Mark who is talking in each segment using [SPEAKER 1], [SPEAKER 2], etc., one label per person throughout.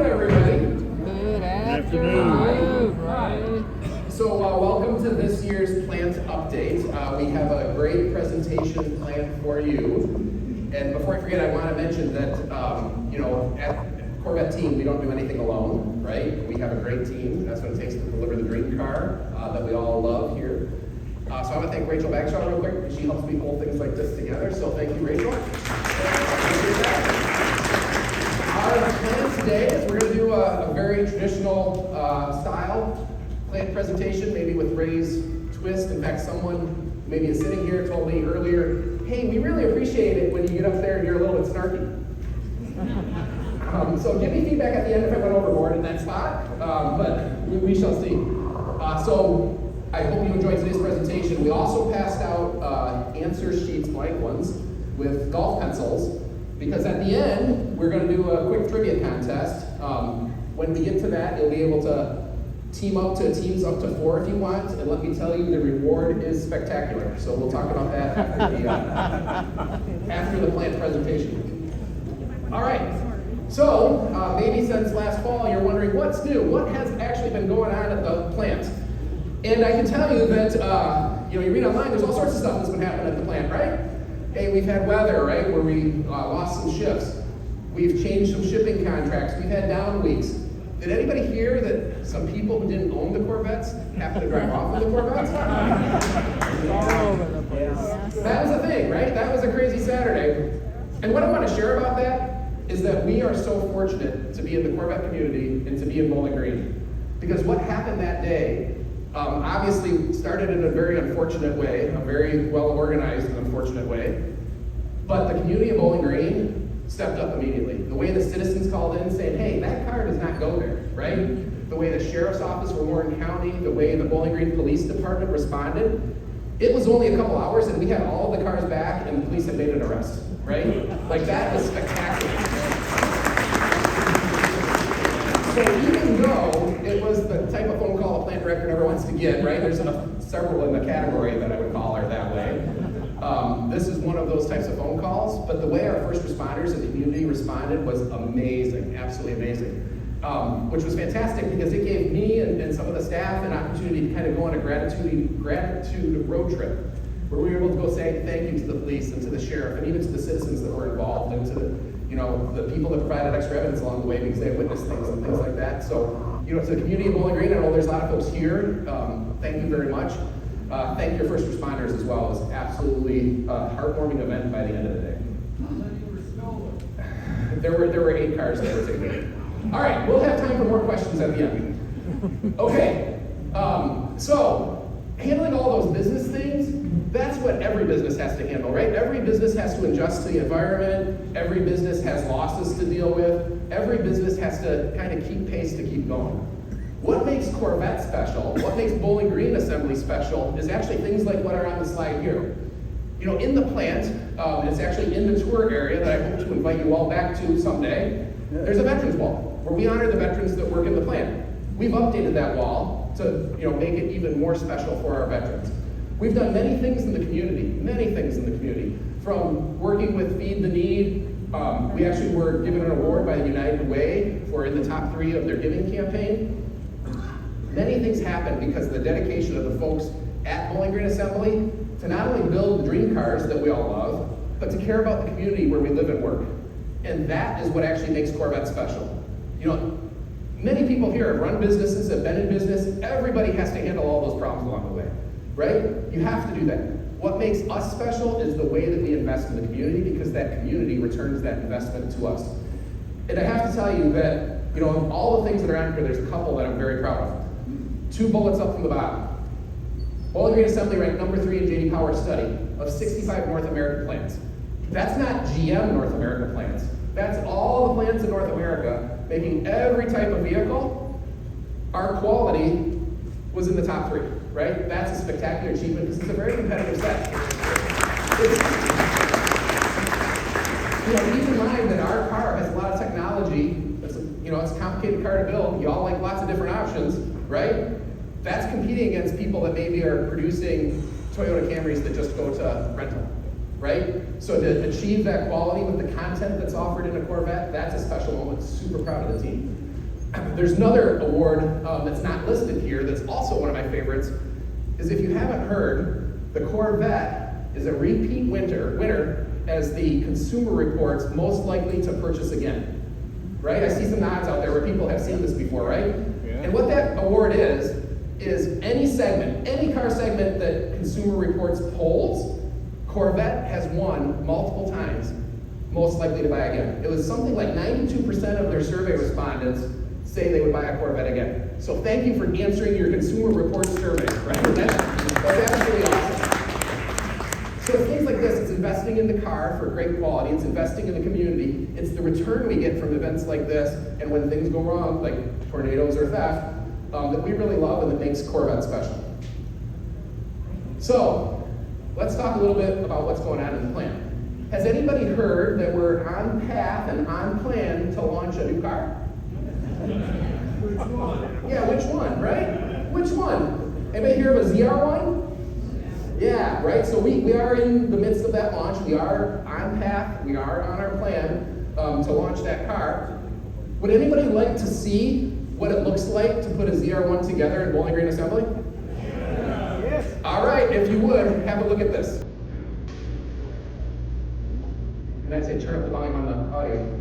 [SPEAKER 1] everybody.
[SPEAKER 2] Good afternoon.
[SPEAKER 1] So welcome to this year's plant update. We have a great presentation planned for you. And before I forget, I want to mention that, at Corvette team, we don't do anything alone, right? We have a great team. That's what it takes to deliver the dream car that we all love here. So I want to thank Rachel Bagshaw real quick, because she helps me pull things like this together. So thank you, Rachel. Our plan today is we're going to do a very traditional style plant presentation, maybe with Ray's twist. In fact, someone maybe is sitting here told me earlier, hey, we really appreciate it when you get up there and you're a little bit snarky. So give me feedback at the end if I went overboard in that spot, but we shall see. So I hope you enjoyed today's presentation. We also passed out answer sheets, blank ones, with golf pencils, because at the end, we're going to do a quick trivia contest. When we get to that, you'll be able to team up to teams up to 4 if you want, and let me tell you, the reward is spectacular. So we'll talk about that after the plant presentation. All right. So maybe since last fall, you're wondering what's new, what has actually been going on at the plant. And I can tell you that you read online, there's all sorts of stuff that's been happening at the plant, right? Hey, we've had weather, right, where we lost some shifts. We've changed some shipping contracts. We've had down weeks. Did anybody hear that some people who didn't own the Corvettes happened to drive off with the Corvettes?
[SPEAKER 2] All over the place.
[SPEAKER 1] That was a thing, right? That was a crazy Saturday. And what I want to share about that is that we are so fortunate to be in the Corvette community and to be in Bowling Green. Because what happened that day obviously started in a very unfortunate way, a very well-organized and unfortunate way. But the community of Bowling Green stepped up immediately. The way the citizens called in saying, hey, that car does not go there, right? The way the sheriff's office for Warren County, the way the Bowling Green Police Department responded, it was only a couple hours and we had all of the cars back and the police had made an arrest, right? Like, that was spectacular. So even though it was the type of phone call a plant director never wants to get, right? There's several in the category that I would call her that way. This is one of those types of phone calls, but the way our first responders and the community responded was amazing, absolutely amazing. Which was fantastic because it gave me and some of the staff an opportunity to kind of go on a gratitude road trip, where we were able to go say thank you to the police and to the sheriff and even to the citizens that were involved and to the people that provided extra evidence along the way because they had witnessed things and things like that. So, to the community of Bowling Green, I know there's a lot of folks here. Thank you very much. Thank your first responders as well. It was absolutely a heartwarming event by the end of the day.
[SPEAKER 3] How many were stolen?
[SPEAKER 1] There were 8 cars that were taken. All right, we'll have time for more questions at the end. Okay, so handling all those business things, that's what every business has to handle, right? Every business has to adjust to the environment. Every business has losses to deal with. Every business has to kind of keep pace to keep going. What makes Corvette special, what makes Bowling Green Assembly special, is actually things like what are on the slide here. In the plant, it's actually in the tour area that I hope to invite you all back to someday, there's a veterans wall where we honor the veterans that work in the plant. We've updated that wall to make it even more special for our veterans. We've done many things in the community, from working with Feed the Need. We actually were given an award by the United Way for in the top 3 of their giving campaign. Many things happen because of the dedication of the folks at Bowling Green Assembly to not only build the dream cars that we all love, but to care about the community where we live and work. And that is what actually makes Corvette special. Many people here have run businesses, have been in business. Everybody has to handle all those problems along the way, right? You have to do that. What makes us special is the way that we invest in the community, because that community returns that investment to us. And I have to tell you that, of all the things that are on here, there's a couple that I'm very proud of. 2 bullets up from the bottom. Bowling Green Assembly ranked number 3 in J.D. Power's study of 65 North American plants. That's not GM North America plants. That's all the plants in North America making every type of vehicle. Our quality was in the top 3, right? That's a spectacular achievement because it's a very competitive set. Keep in mind that our car has a lot of technology. It's a complicated car to build. You all like lots of different options, right? That's competing against people that maybe are producing Toyota Camrys that just go to rental, right? So to achieve that quality with the content that's offered in a Corvette, that's a special moment. Super proud of the team. There's another award that's not listed here that's also one of my favorites, is if you haven't heard, the Corvette is a repeat winner as the Consumer Report's most likely to purchase again. Right? I see some nods out there where people have seen this before, right?
[SPEAKER 2] Yeah.
[SPEAKER 1] And what that award is any segment, any car segment that Consumer Reports polls, Corvette has won multiple times, most likely to buy again. It was something like 92% of their survey respondents say they would buy a Corvette again. So thank you for answering your Consumer Reports survey, right? That's absolutely awesome. So it's things like this, it's investing in the car for great quality, it's investing in the community, it's the return we get from events like this, and when things go wrong, like tornadoes or theft, that we really love and that makes Corvette special. So, let's talk a little bit about what's going on in the plan. Has anybody heard that we're on path and on plan to launch a new car?
[SPEAKER 3] Which one?
[SPEAKER 1] Yeah, which one, right? Which one? Anybody hear of a ZR1? Yeah, right, so we are in the midst of that launch. We are on path, we are on our plan to launch that car. Would anybody like to see what it looks like to put a ZR1 together in Bowling Green Assembly?
[SPEAKER 3] Yes.
[SPEAKER 1] All right, if you would, have a look at this. And I'd say turn up the volume on the audio.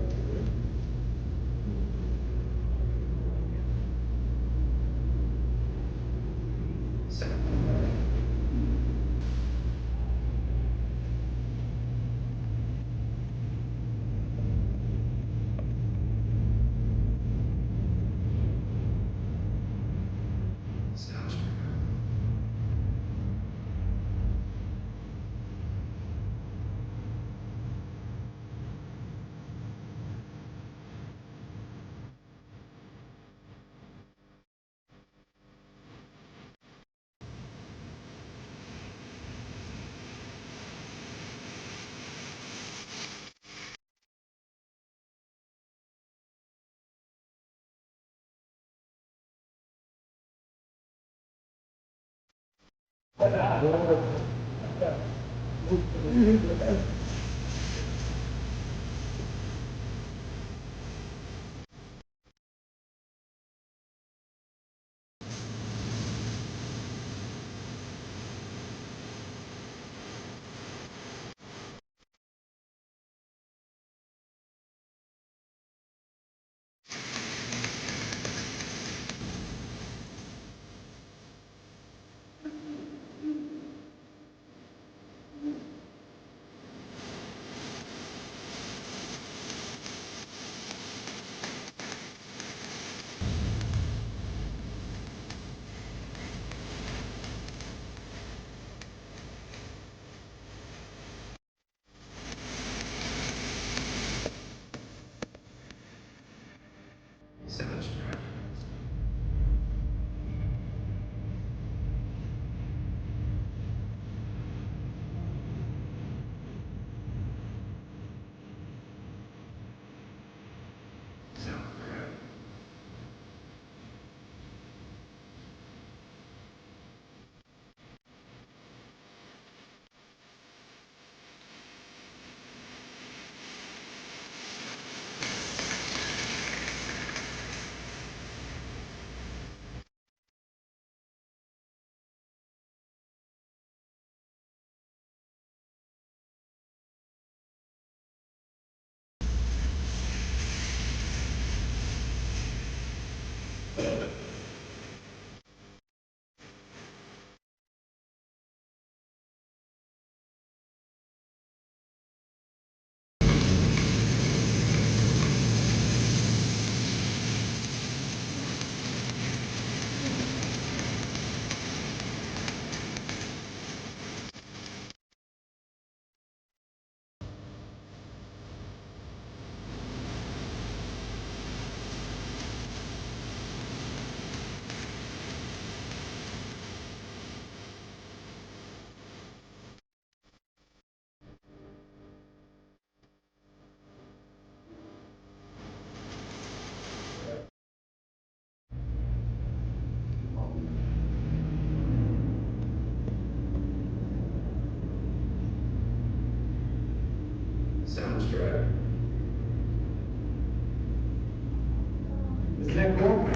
[SPEAKER 1] Isn't that cool?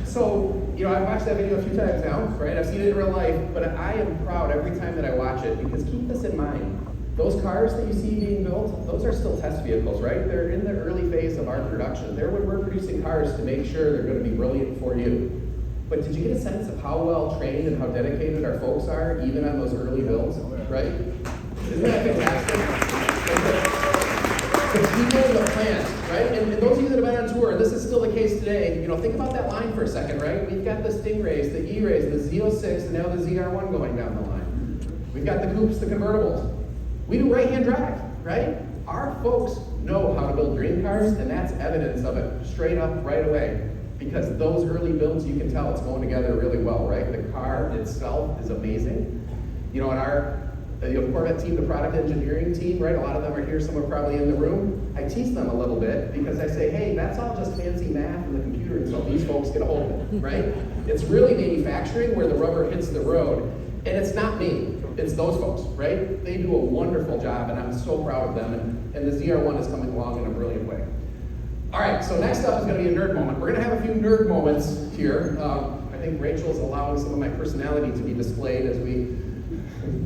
[SPEAKER 1] So, I've watched that video a few times now, right? I've seen it in real life, but I am proud every time that I watch it, because keep this in mind. Those cars that you see being built, those are still test vehicles, right? They're in the early phase of our production. They're when we're producing cars to make sure they're going to be brilliant for you. But did you get a sense of how well trained and how dedicated our folks are, even on those early builds, right? Isn't that fantastic? The people in the plant, right? And those of you that have been on tour, this is still the case today, think about that line for a second, right? We've got the Stingrays, the E-Rays, the Z06, and now the ZR1 going down the line. We've got the coupes, the convertibles. We do right-hand drive, right? Our folks know how to build dream cars, and that's evidence of it straight up right away. Because those early builds, you can tell it's going together really well, right? The car itself is amazing. In our Corvette team, the product engineering team, right? A lot of them are here, some are probably in the room. I tease them a little bit because I say, hey, that's all just fancy math in the computer until these folks get a hold of it, right? It's really manufacturing where the rubber hits the road. And it's not me, it's those folks, right? They do a wonderful job, and I'm so proud of them. And the ZR1 is coming along in a brilliant way. All right, so next up is going to be a nerd moment. We're going to have a few nerd moments here. I think Rachel's allowing some of my personality to be displayed as we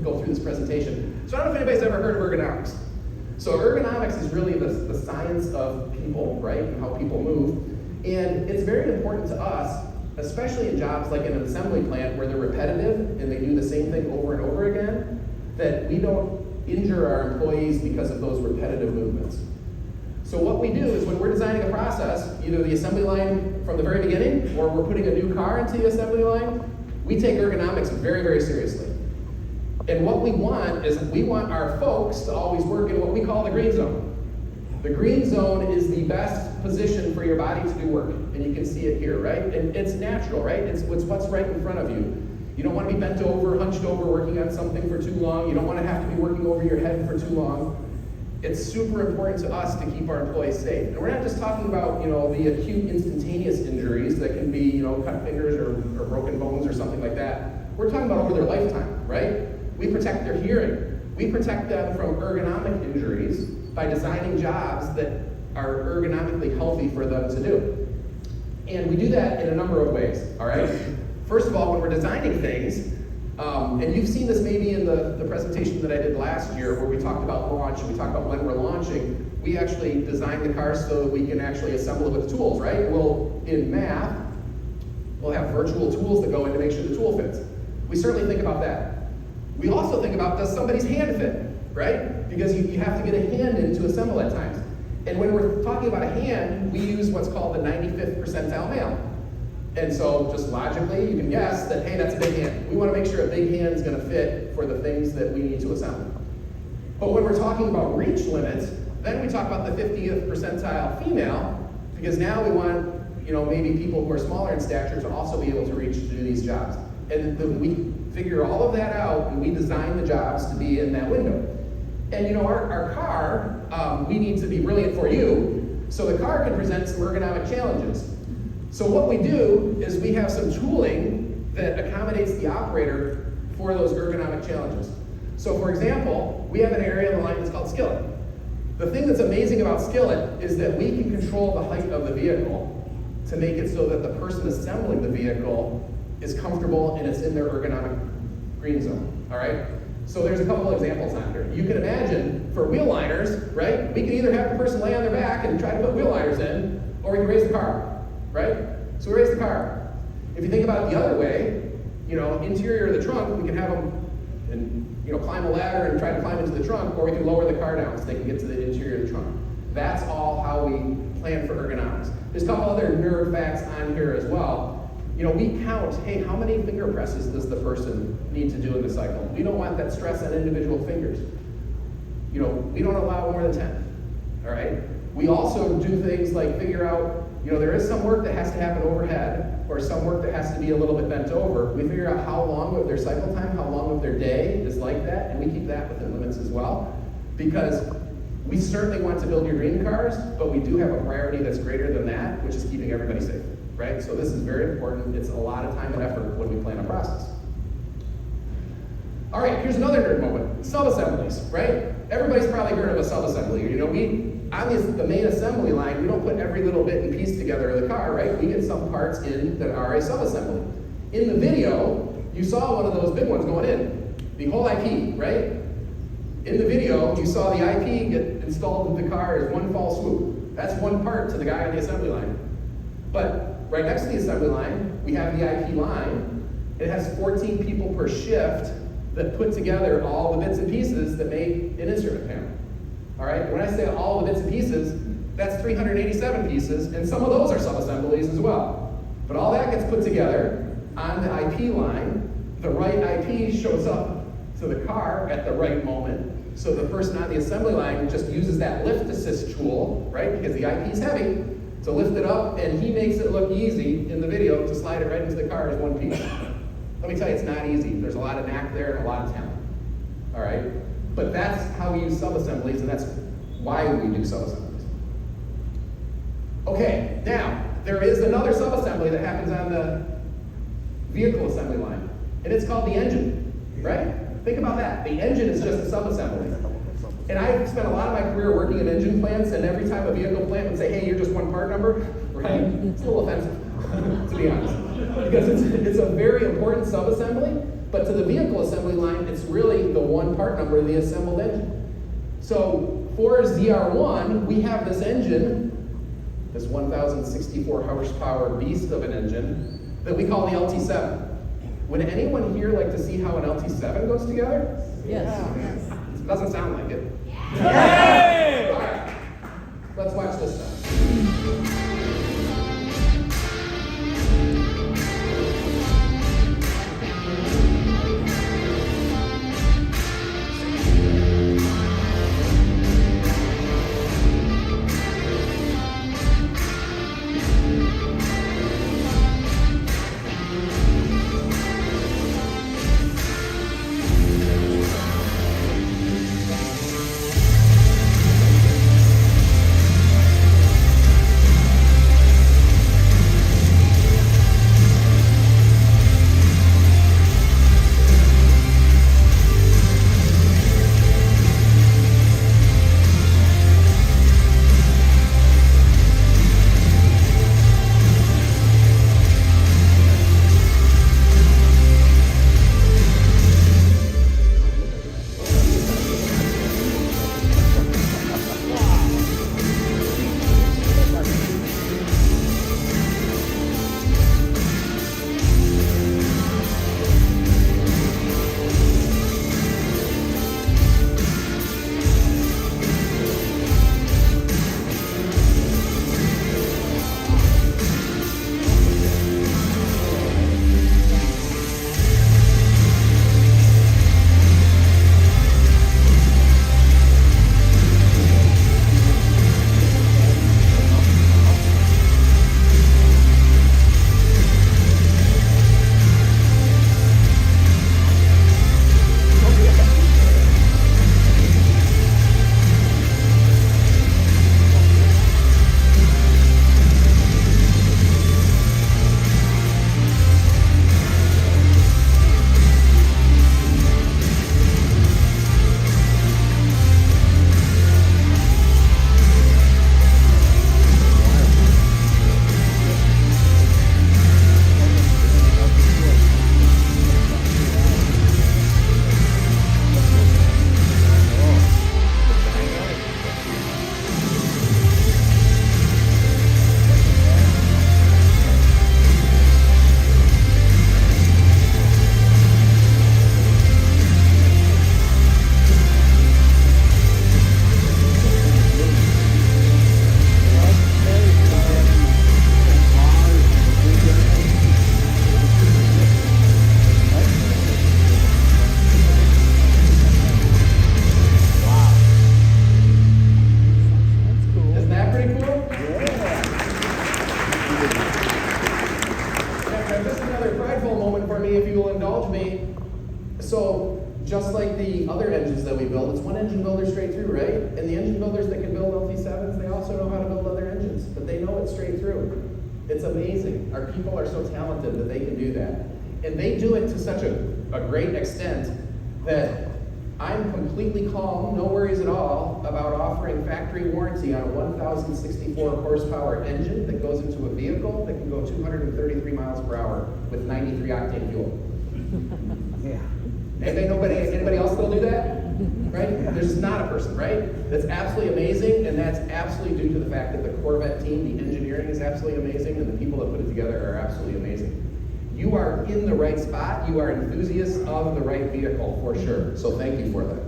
[SPEAKER 1] go through this presentation. So I don't know if anybody's ever heard of ergonomics. So ergonomics is really the science of people, right, and how people move. And it's very important to us, especially in jobs like in an assembly plant where they're repetitive and they do the same thing over and over again, that we don't injure our employees because of those repetitive movements. So what we do is when we're designing a process, either the assembly line from the very beginning or we're putting a new car into the assembly line, we take ergonomics very, very seriously. And what we want is we want our folks to always work in what we call the green zone. The green zone is the best position for your body to do work. And you can see it here, right? And it's natural, right? It's what's right in front of you. You don't want to be bent over, hunched over, working on something for too long. You don't want to have to be working over your head for too long. It's super important to us to keep our employees safe. And we're not just talking about, the acute instantaneous injuries that can be, cut fingers or broken bones or something like that. We're talking about over their lifetime, right? We protect their hearing. We protect them from ergonomic injuries by designing jobs that are ergonomically healthy for them to do. And we do that in a number of ways, all right? First of all, when we're designing things, and you've seen this maybe in the presentation that I did last year where we talked about launch, and we talked about when we're launching, we actually designed the car so that we can actually assemble it with tools, right? In math, we'll have virtual tools that go in to make sure the tool fits. We certainly think about that. We also think about, does somebody's hand fit, right? Because you have to get a hand in to assemble at times. And when we're talking about a hand, we use what's called the 95th percentile male. And so just logically, you can guess that, hey, that's a big hand. We want to make sure a big hand is going to fit for the things that we need to assemble. But when we're talking about reach limits, then we talk about the 50th percentile female, because now we want, maybe people who are smaller in stature to also be able to reach to do these jobs. And then we figure all of that out, and we design the jobs to be in that window. And our car, we need to be brilliant for you, so the car can present some ergonomic challenges. So what we do is we have some tooling that accommodates the operator for those ergonomic challenges. So for example, we have an area on the line that's called Skillet. The thing that's amazing about Skillet is that we can control the height of the vehicle to make it so that the person assembling the vehicle is comfortable and it's in their ergonomic green zone, all right? So there's a couple examples on here. You can imagine for wheel liners, right? We can either have the person lay on their back and try to put wheel liners in, or we can raise the car, right? So we raise the car. If you think about it the other way, interior of the trunk, we can have them climb a ladder and try to climb into the trunk, or we can lower the car down so they can get to the interior of the trunk. That's all how we plan for ergonomics. There's a couple other nerd facts on here as well. We count, hey, how many finger presses does the person need to do in the cycle? We don't want that stress on individual fingers. We don't allow more than 10, all right? We also do things like figure out, there is some work that has to happen overhead, or some work that has to be a little bit bent over. We figure out how long of their cycle time, how long of their day is like that, and we keep that within limits as well, because we certainly want to build your dream cars, but we do have a priority that's greater than that, which is keeping everybody safe. Right? So this is very important. It's a lot of time and effort when we plan a process. All right, here's another nerd moment. Sub-assemblies, right? Everybody's probably heard of a sub-assembly. You know, on the main assembly line, we don't put every little bit and piece together of the car, right? We get some parts in that are a sub-assembly. In the video, you saw one of those big ones going in. The whole IP, right? In the video, you saw the IP get installed in the car as one fall swoop. That's one part to the guy on the assembly line. But right next to the assembly line, we have the IP line. It has 14 people per shift that put together all the bits and pieces that make an instrument panel. All right, when I say all the bits and pieces, that's 387 pieces, and some of those are sub-assemblies as well. But all that gets put together on the IP line. The right IP shows up to the car at the right moment. So the person on the assembly line just uses that lift assist tool, right? Because the IP is heavy, to lift it up, and he makes it look easy in the video to slide it right into the car as one piece. Let me tell you, it's not easy. There's a lot of knack there and a lot of talent. All right? But that's how we use sub-assemblies, and that's why we do sub-assemblies. Okay, now, there is another sub-assembly that happens on the vehicle assembly line, and it's called the engine, right? Think about that. The engine is just a sub-assembly. And I've spent a lot of my career working in engine plants, and every time a vehicle plant would say, hey, you're just one part number, right? It's a little offensive, to be honest. Because it's a very important sub-assembly, but to the vehicle assembly line, it's really the one part number of the assembled engine. So for ZR1, we have this engine, this 1,064 horsepower beast of an engine, that we call the LT7. Would anyone here like to see how an LT7 goes together?
[SPEAKER 2] Yes.
[SPEAKER 1] It doesn't sound like it.
[SPEAKER 2] Yay!
[SPEAKER 1] All right, let's watch this stuff. So just like the other engines that we build, it's one engine builder straight through, right? And the engine builders that can build LT7s, they also know how to build other engines, but they know it straight through. It's amazing. Our people are so talented that they can do that. And they do it to such a great extent that I'm completely calm, no worries at all, about offering factory warranty on a 1,064 horsepower engine that goes into a vehicle that can go 233 miles per hour with 93 octane fuel.
[SPEAKER 3] Yeah.
[SPEAKER 1] Anybody else that'll do that? Right? There's not a person, right? That's absolutely amazing, and that's absolutely due to the fact that the Corvette team, the engineering is absolutely amazing, and the people that put it together are absolutely amazing. You are in the right spot. You are enthusiasts of the right vehicle for sure. So thank you for that.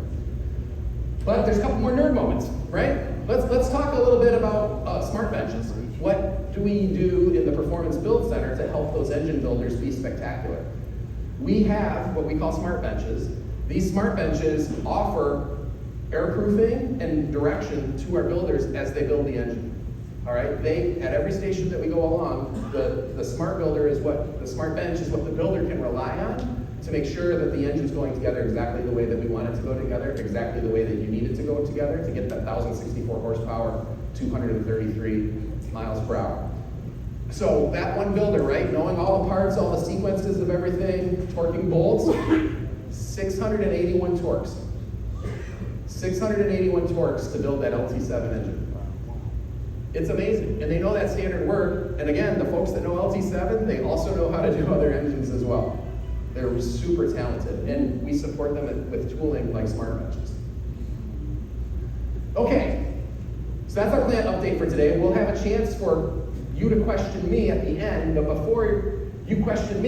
[SPEAKER 1] But there's a couple more nerd moments, right? Let's talk a little bit about smart benches. What do we do in the Performance Build Center to help those engine builders be spectacular? We have what we call smart benches. These smart benches offer airproofing and direction to our builders as they build the engine. All right, at every station that we go along, the smart bench is what the builder can rely on to make sure that the engine's going together exactly the way that we want it to go together, exactly the way that you need it to go together to get that 1,064 horsepower, 233 miles per hour. So that one builder, right, knowing all the parts, all the sequences of everything, torquing bolts, 681 torques. 681 torques to build that LT7 engine. It's amazing, and they know that standard work. And again, the folks that know LT7, they also know how to do other engines as well. They're super talented, and we support them with tooling like smart benches. Okay, so that's our plant update for today. We'll have a chance for you to question me at the end, but before you question me,